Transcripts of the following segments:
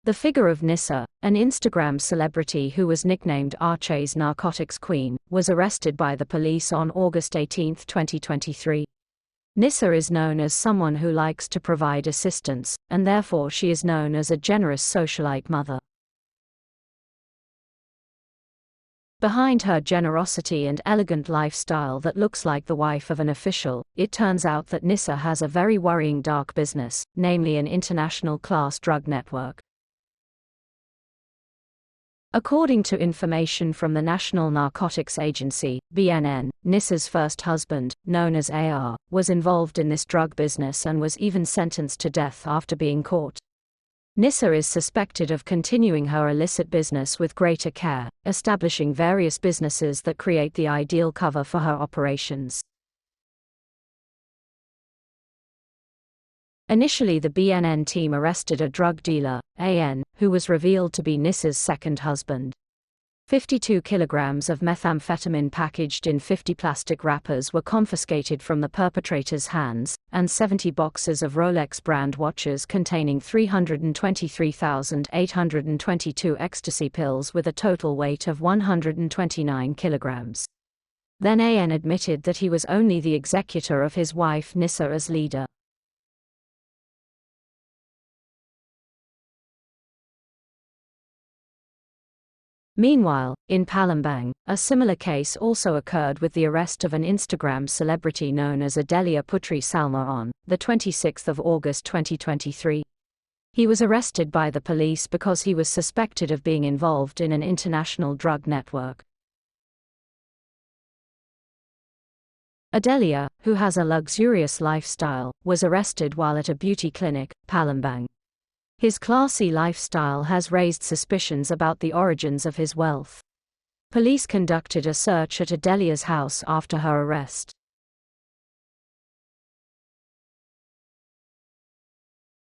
The figure of Nissa, an Instagram celebrity who was nicknamed Aceh's narcotics queen, was arrested by the police on August 18, 2023. Nissa is known as someone who likes to provide assistance, and therefore she is known as a generous socialite mother. Behind her generosity and elegant lifestyle that looks like the wife of an official, it turns out that Nissa has a very worrying dark business, namely an international class drug network. According to information from the National Narcotics Agency, BNN, Nissa's first husband, known as AR, was involved in this drug business and was even sentenced to death after being caught. Nissa is suspected of continuing her illicit business with greater care, establishing various businesses that create the ideal cover for her operations. Initially, the BNN team arrested a drug dealer, AN, who was revealed to be Nissa's second husband. 52 kilograms of methamphetamine packaged in 50 plastic wrappers were confiscated from the perpetrator's hands, and 70 boxes of Rolex brand watches containing 323,822 ecstasy pills with a total weight of 129 kilograms. Then AN admitted that he was only the executor of his wife Nissa as leader. Meanwhile, in Palembang, a similar case also occurred with the arrest of an Instagram celebrity known as Adelia Putri Salma on the 26th of August 2023. He was arrested by the police because he was suspected of being involved in an international drug network. Adelia, who has a luxurious lifestyle, was arrested while at a beauty clinic, Palembang. His classy lifestyle has raised suspicions about the origins of his wealth. Police conducted a search at Adelia's house after her arrest.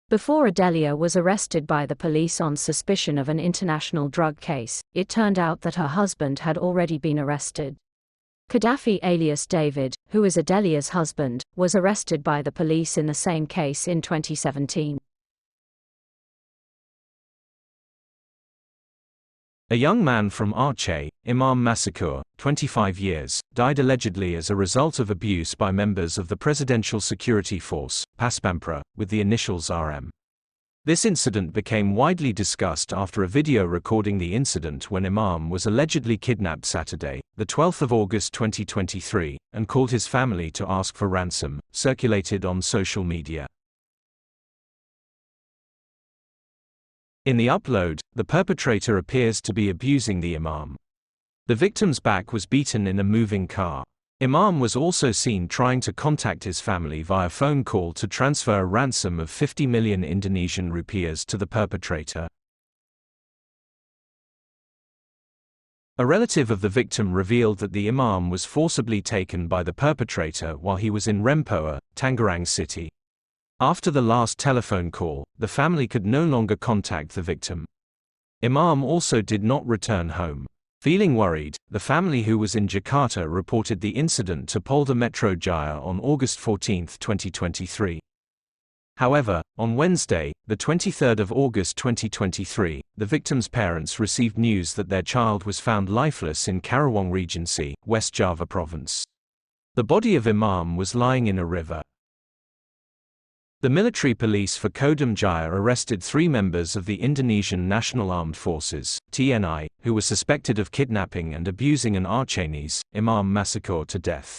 Before Adelia was arrested by the police on suspicion of an international drug case, it turned out that her husband had already been arrested. Gaddafi alias David, who is Adelia's husband, was arrested by the police in the same case in 2017. A young man from Aceh, Imam Massakur, 25 years, died allegedly as a result of abuse by members of the Presidential Security Force, Paspampres, with the initials RM. This incident became widely discussed after a video recording the incident when Imam was allegedly kidnapped Saturday, the 12th of August 2023, and called his family to ask for ransom, circulated on social media. In the upload, the perpetrator appears to be abusing the Imam. The victim's back was beaten in a moving car. Imam was also seen trying to contact his family via phone call to transfer a ransom of 50 million Indonesian rupiahs to the perpetrator. A relative of the victim revealed that the Imam was forcibly taken by the perpetrator while he was in Rempoa, Tangerang City. After the last telephone call, the family could no longer contact the victim. Imam also did not return home. Feeling worried, the family who was in Jakarta reported the incident to Polda Metro Jaya on August 14, 2023. However, on Wednesday, the 23rd of August 2023, the victim's parents received news that their child was found lifeless in Karawang Regency, West Java Province. The body of Imam was lying in a river. The military police for Kodam Jaya arrested 3 members of the Indonesian National Armed Forces, TNI, who were suspected of kidnapping and abusing an Acehnese, Imam Massakur, to death.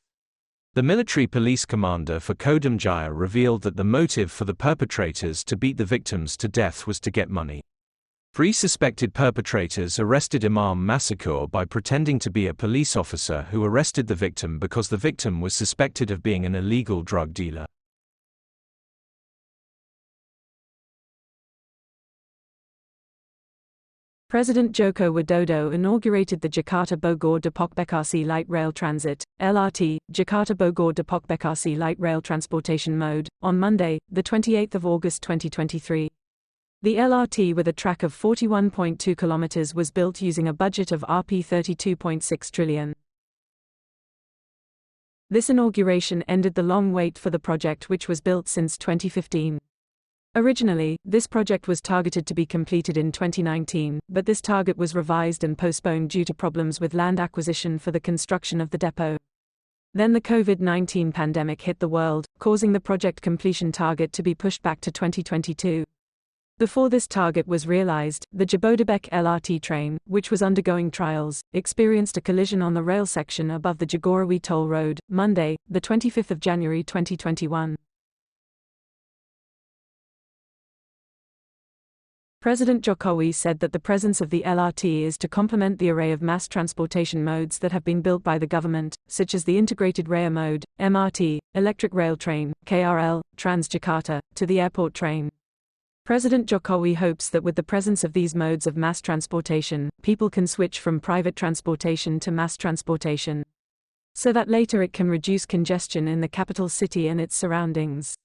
The military police commander for Kodam Jaya revealed that the motive for the perpetrators to beat the victims to death was to get money. 3 suspected perpetrators arrested Imam Massakur by pretending to be a police officer who arrested the victim because the victim was suspected of being an illegal drug dealer. President Joko Widodo inaugurated the Jakarta-Bogor-Depok-Bekasi Light Rail Transit, LRT, Jakarta-Bogor-Depok-Bekasi Light Rail Transportation Mode, on Monday, the 28th of August 2023. The LRT with a track of 41.2 kilometers was built using a budget of Rp 32.6 trillion. This inauguration ended the long wait for the project, which was built since 2015. Originally, this project was targeted to be completed in 2019, but this target was revised and postponed due to problems with land acquisition for the construction of the depot. Then the COVID-19 pandemic hit the world, causing the project completion target to be pushed back to 2022. Before this target was realized, the Jabodebek LRT train, which was undergoing trials, experienced a collision on the rail section above the Jagorawi Toll Road, Monday, the 25th of January 2021. President Jokowi said that the presence of the LRT is to complement the array of mass transportation modes that have been built by the government, such as the integrated rail mode, MRT, electric rail train, KRL, Trans-Jakarta, to the airport train. President Jokowi hopes that with the presence of these modes of mass transportation, people can switch from private transportation to mass transportation, so that later it can reduce congestion in the capital city and its surroundings.